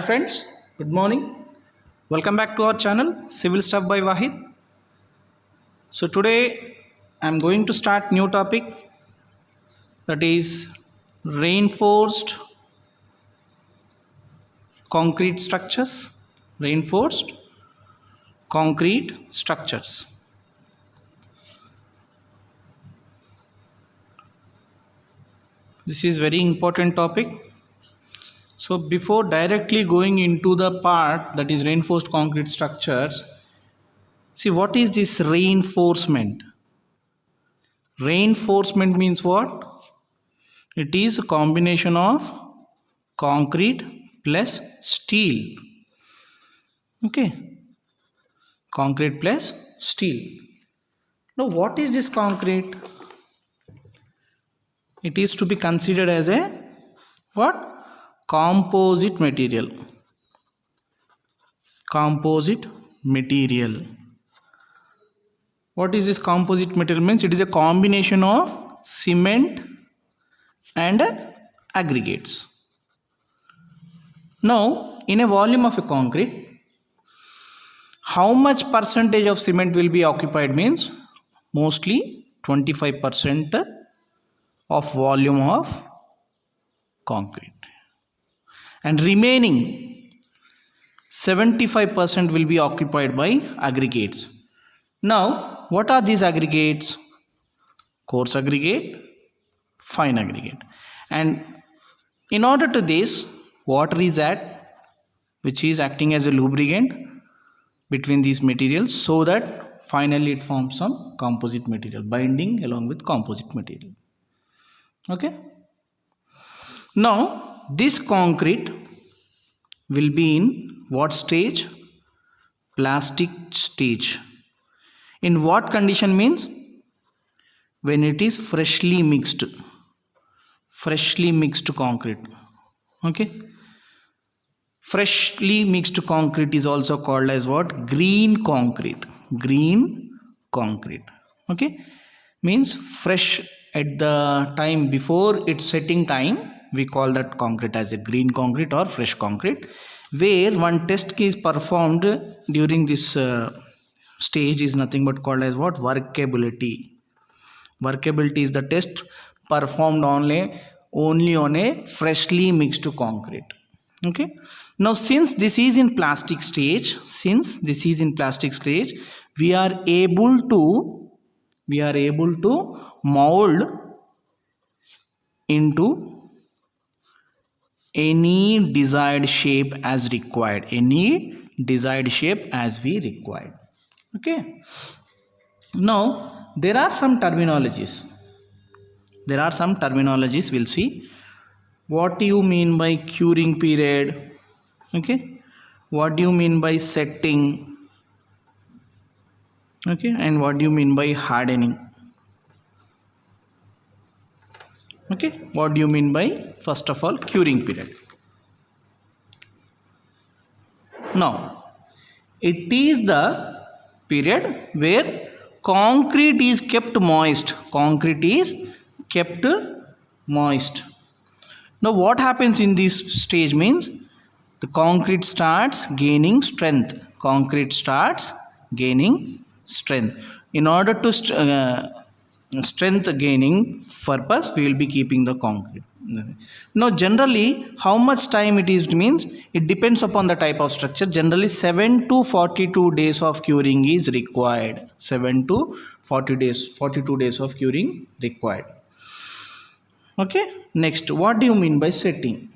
friends, good morning. Welcome back to our channel Civil Stuff by Wahid. So today I am going to start new topic, that is reinforced concrete structures. Reinforced concrete structures. This is very important topic. So before directly going into the part that is reinforced concrete structures, see what is this reinforcement? Reinforcement means what? It is a combination of concrete plus steel. Okay, concrete plus steel. Now what is this concrete? It is to be considered as a what? Composite material. Composite material. What is this composite material? Means it is a combination of cement and aggregates. Now in a volume of a concrete, how much percentage of cement will be occupied? Means mostly 25% of volume of concrete, and remaining 75% will be occupied by aggregates. Now what are these aggregates? Coarse aggregate, fine aggregate. And in order to this, water is added, which is acting as a lubricant between these materials, so that finally it forms some composite material, binding along with composite material. Okay. Now this concrete will be in what stage? Plastic stage. In what condition? Means when it is freshly mixed concrete. Okay, freshly mixed concrete is also called as what? Green concrete. Okay, means fresh at the time before its setting time, we call that concrete as a green concrete or fresh concrete, where one test is performed during this stage is nothing but called as what? Workability. Workability is the test performed only on a freshly mixed concrete. Okay, now since this is in plastic stage, we are able to mold into any desired shape as required, we required. Okay, now there are some terminologies. We'll see. What do you mean by curing period? Okay, what do you mean by setting? Okay, and what do you mean by hardening? Okay, what do you mean by, first of all, curing period? Now it is the period where concrete is kept moist. Now what happens in this stage? Means the concrete starts gaining strength. In order to strength gaining purpose, we will be keeping the concrete. Now generally how much time it is? Means it depends upon the type of structure. Generally 7 to 42 days of curing is required. 7 to 42 days of curing required. Okay, next, what do you mean by setting?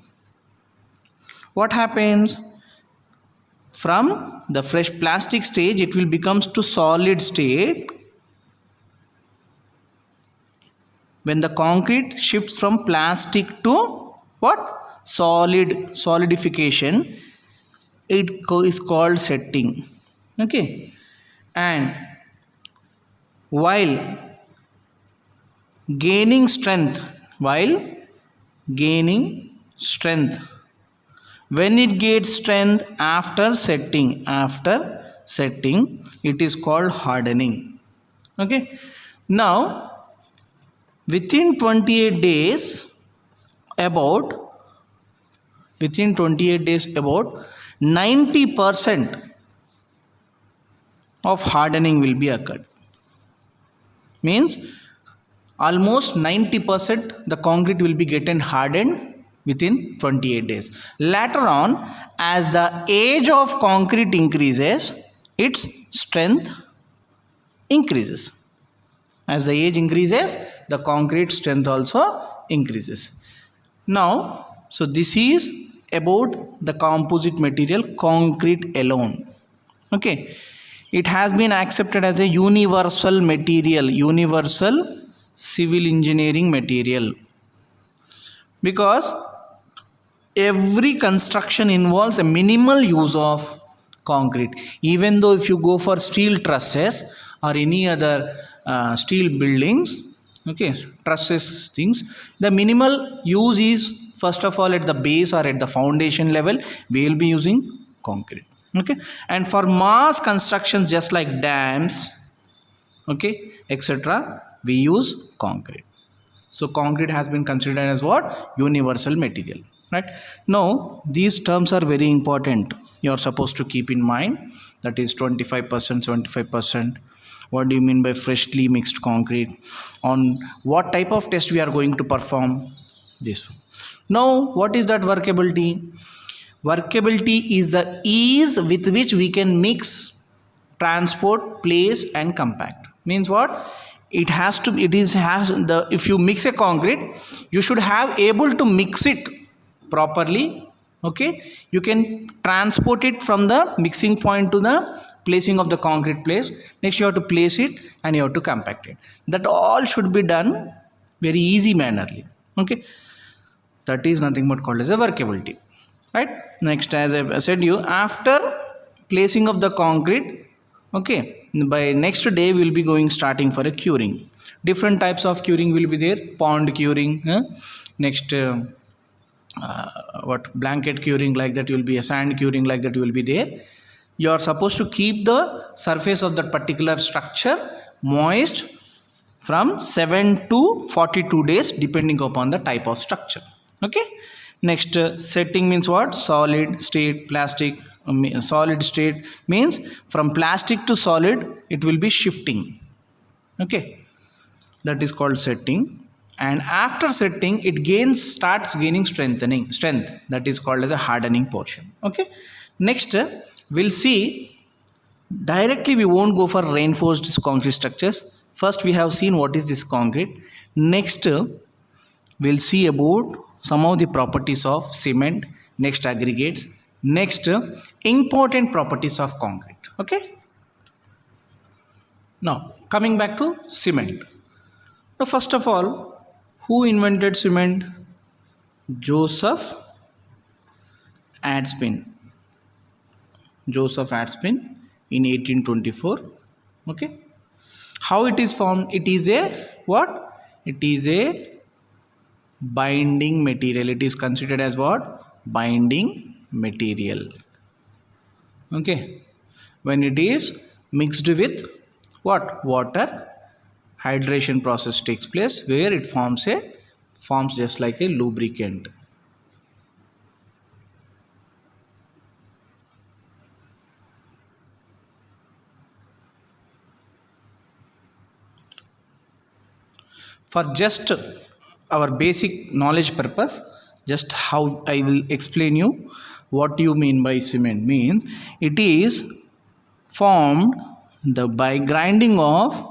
What happens? From the fresh plastic stage, it will becomes to solid state. When the concrete shifts from plastic to what? Solidification, it is called setting. Okay, and while gaining strength, when it gets strength after setting, it is called hardening. Okay, now within 28 days, about within 28 days about 90% of hardening will be occurred. Means almost 90% the concrete will be getting hardened within 28 days. Later on, as the age of concrete increases, its strength increases. As the age increases, the concrete strength also increases. Now, so this is about the composite material concrete alone. Okay, it has been accepted as a universal material, universal civil engineering material, because every construction involves a minimal use of concrete. Even though if you go for steel trusses or any other steel buildings, okay, trusses things, the minimal use is first of all at the base or at the foundation level we will be using concrete. Okay, and for mass construction just like dams, okay, etc., we use concrete. So concrete has been considered as what? Universal material, right? Now these terms are very important. You are supposed to keep in mind, that is 25%, 75%. What do you mean by freshly mixed concrete? On what type of test we are going to perform? This one. Now what is that workability? Workability is the ease with which we can mix, transport, place and compact. Means what? It has to, if you mix a concrete, you should have able to mix it properly. Okay, you can transport it from the mixing point to the placing of the concrete place. Next you have to place it and you have to compact it. That all should be done very easy mannerly. Okay, that is nothing but called as a workability, right? Next, as I said you, after placing of the concrete, okay, by next day we will be starting for a curing. Different types of curing will be there. Pond curing, next blanket curing, like that will be a sand curing, like that will be there. You are supposed to keep the surface of that particular structure moist from 7 to 42 days depending upon the type of structure. Okay, next setting means what? Solid state, plastic. Solid state means from plastic to solid it will be shifting. Okay, that is called setting. And after setting it starts gaining strength, that is called as a hardening portion. Okay, next we'll see, directly we won't go for reinforced concrete structures. First we have seen what is this concrete. Next we'll see about some of the properties of cement, next aggregates, next important properties of concrete. Okay, now coming back to cement. Now first of all, who invented cement? Joseph Adspen. Joseph Adspen in 1824. Okay, how it is formed? It is a what? It is a binding material. It is considered as what? Binding material. Okay, when it is mixed with what? Water, hydration process takes place where it forms just like a lubricant. For just our basic knowledge purpose, just how I will explain you what you mean by cement. Means it is formed by grinding of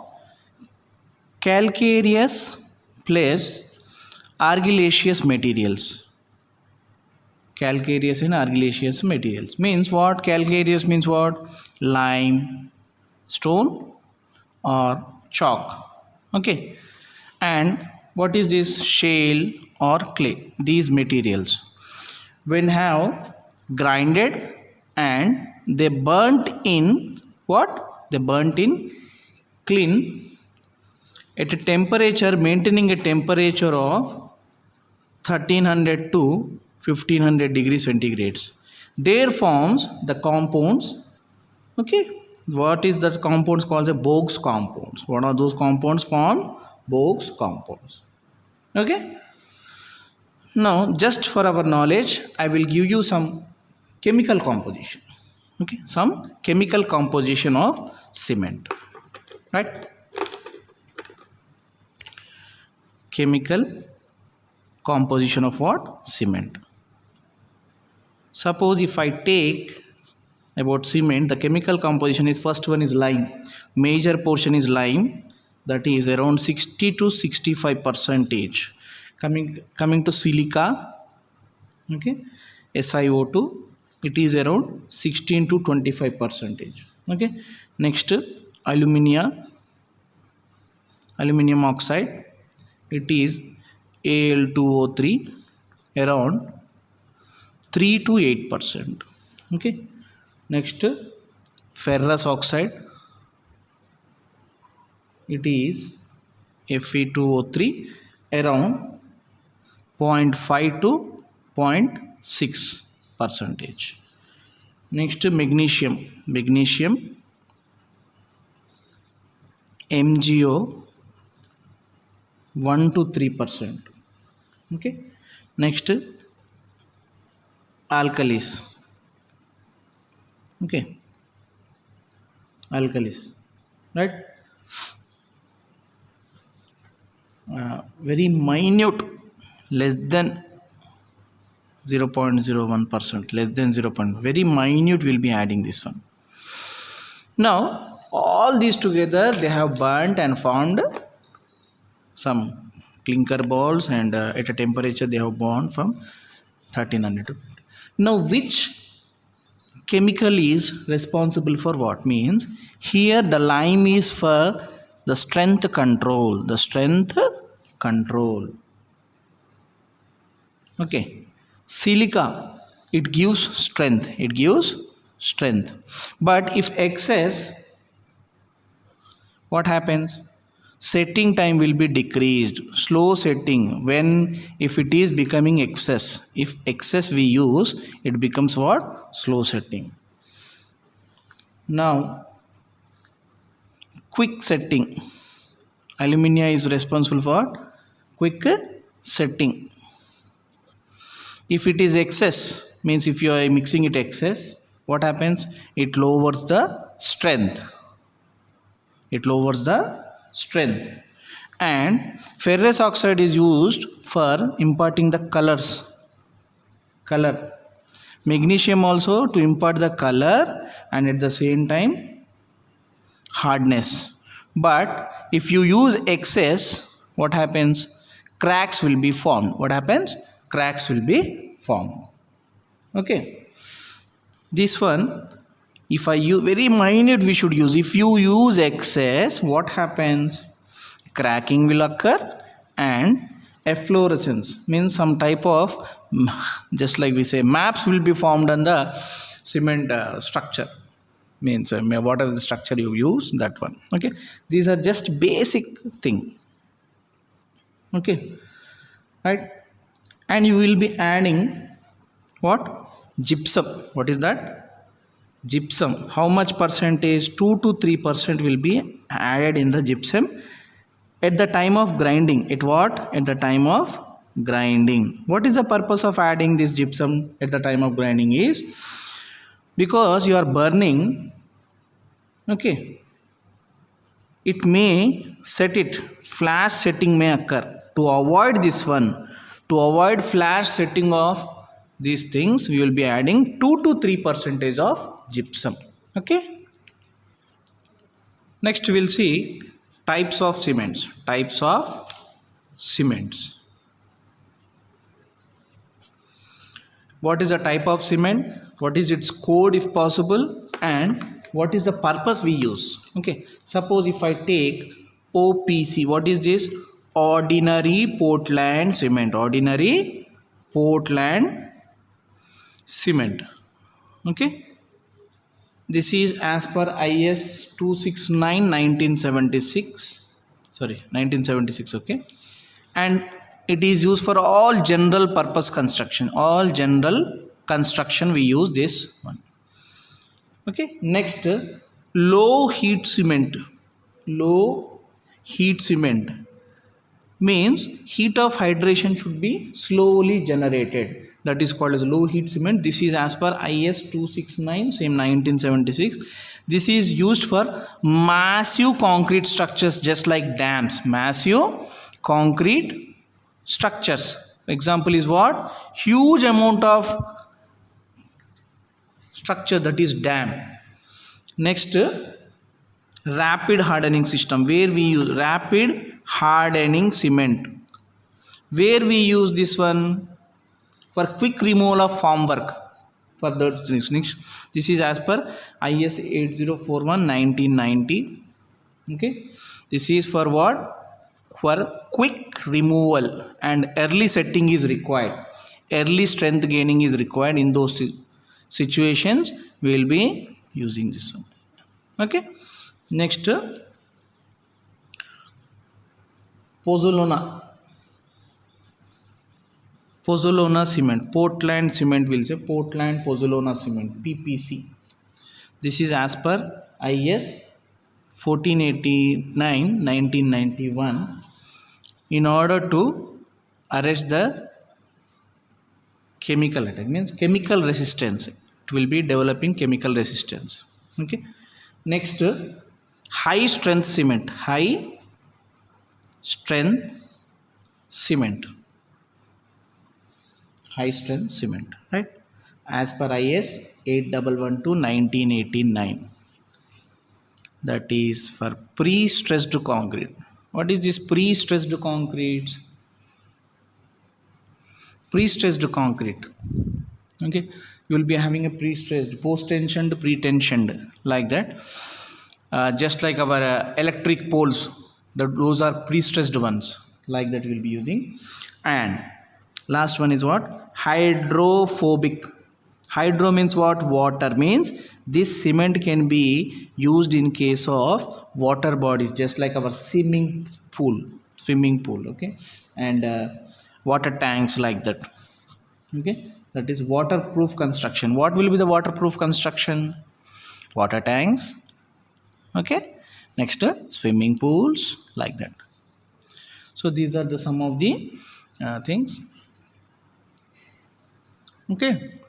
calcareous plus argillaceous materials. Calcareous and argillaceous materials means what? Calcareous means what? Lime, stone or chalk. Okay, and what is this? Shale or clay. These materials when have grinded and they burnt in what? They burnt in clean at a temperature, maintaining a temperature of 1300 to 1500 degrees centigrades. There forms the compounds. Okay, what is that compounds called? The Bogues compounds. What are those compounds formed? Bogues compounds. Okay, Now, just for our knowledge, I will give you some chemical composition. Okay, some chemical composition of cement, right? Chemical composition of what? Cement. Suppose if I take about cement, the chemical composition is, first one is lime. Major portion is lime, that is around 60 to 65 percentage. Coming to silica, okay, SiO2, it is around 16 to 25 percentage. Okay, next aluminium oxide, it is Al2O3, around 3 to 8%. Okay, next ferrous oxide, it is Fe2O3, around 0.5 to 0.6 percentage. Next magnesium MgO 1 to 3%. Okay, next alkalis. Okay, alkalis, right? Very minute, less than 0.01%, less than 0. Very minute, will be adding this one. Now all these together, they have burnt and formed some clinker balls, and at a temperature they have burned from 1300 to. Now which chemical is responsible for what? Means here the lime is for the strength control, okay. Silica, it gives strength, but if excess, what happens? Setting time will be decreased, slow setting. When if it is becoming excess, if excess we use, it becomes what? Slow setting. Now quick setting, alumina is responsible for quick setting. If it is excess, means if you are mixing it excess, what happens? It lowers the strength. And ferrous oxide is used for imparting the color. Magnesium also to impart the color and at the same time hardness. But if you use excess, what happens? Cracks will be formed. Okay, this one, if I use very minute, we should use. If you use excess, what happens? Cracking will occur and efflorescence, means some type of, just like we say, maps will be formed on the cement structure, means whatever the structure you use, that one. Okay, these are just basic thing. Okay, right? And you will be adding what? Gypsum. What is that? Gypsum. How much percentage? 2 to 3% will be added in the gypsum at the time of grinding. At what? At the time of grinding. What is the purpose of adding this gypsum at the time of grinding? Is because you are burning. Okay, it may set it, flash setting may occur. To avoid this one, to avoid flash setting of these things, we will be adding 2 to 3% of gypsum. Okay, next we will see types of cements. What is a type of cement? What is its code if possible? And what is the purpose we use? Okay, suppose if I take OPC, what is this? Ordinary Portland cement. Okay, this is as per IS 269/1976. Okay, and it is used for all general purpose construction. We use this one. Okay, next, low heat cement. means heat of hydration should be slowly generated. That is called as low heat cement. This is as per IS 269, same 1976. This is used for massive concrete structures just like dams. Massive concrete structures. Example is what? Huge amount of structure, that is dam. Next, rapid hardening system, where we use rapid hardening cement. Where we use this one? For quick removal of formwork. For that, next, this is as per IS 8041 1990. Okay, this is for what? For quick removal, and early setting is required. Early strength gaining is required. In those situations we will be using this one. Okay, next, Pozzolana cement, Portland cement, will say Portland Pozzolana cement, PPC. This is as per IS 1489 1991. In order to arrest the chemical attack, means chemical resistance, it will be developing chemical resistance. Okay, next, high strength cement, high strength cement, right, as per IS 8112 1989. That is for pre-stressed concrete. What is this pre-stressed concrete? Pre-stressed concrete, okay, you will be having a pre-stressed, post-tensioned, pre-tensioned, like that. Just like our electric poles, those are pre-stressed ones, like that we will be using. And last one is what? Hydrophobic. Hydro means what? Water. Means this cement can be used in case of water bodies, just like our swimming pool, okay, and water tanks, like that. Okay, that is waterproof construction. What will be the waterproof construction? Water tanks. Okay, next, swimming pools, like that. So these are the some of the things. Okay,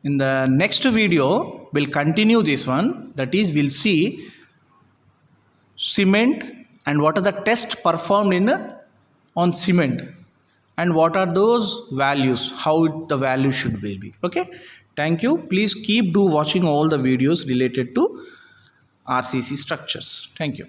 in the next video we'll continue this one, that is we'll see cement and what are the tests performed on cement, and what are those values, how the value should be. Okay, thank you. Please keep watching all the videos related to RCC structures. Thank you.